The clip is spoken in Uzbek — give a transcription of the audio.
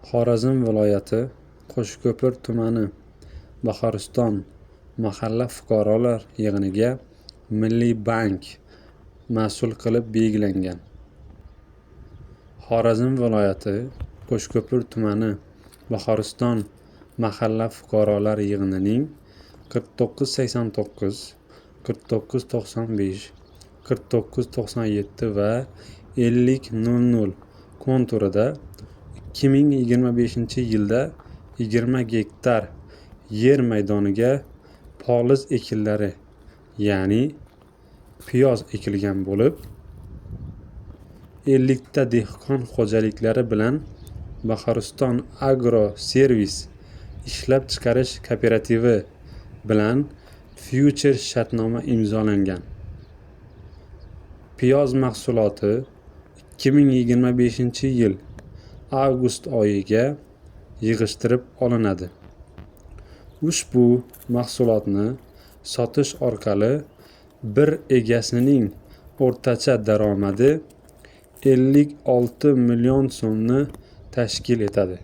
Xorazm viloyati Qo'shko'pir tumani Bahoriston mahalla fuqarolar yig'iniga Milliy bank mas'ul qilib belgilangan. Xorazm viloyati Qo'shko'pir tumani Bahoriston mahalla fuqarolar yig'inining 4989, 4995, 4997 va 5000 konturida 2025-yilda 20 gektar yer maydoniga poliz ekinlari, ya'ni piyoz ekilgan bo'lib, 50 ta dehqon xo'jaliklari bilan Bahoriston Agro Servis ishlab chiqarish kooperativi bilan fyucher shartnoma imzolangan. Piyoz mahsuloti 2025-yil avgust oyiga yig'ishtirib olinadi. Ushbu mahsulotni sotish orqali bir egasining o'rtacha daromadi 56 million so'mni tashkil etadi.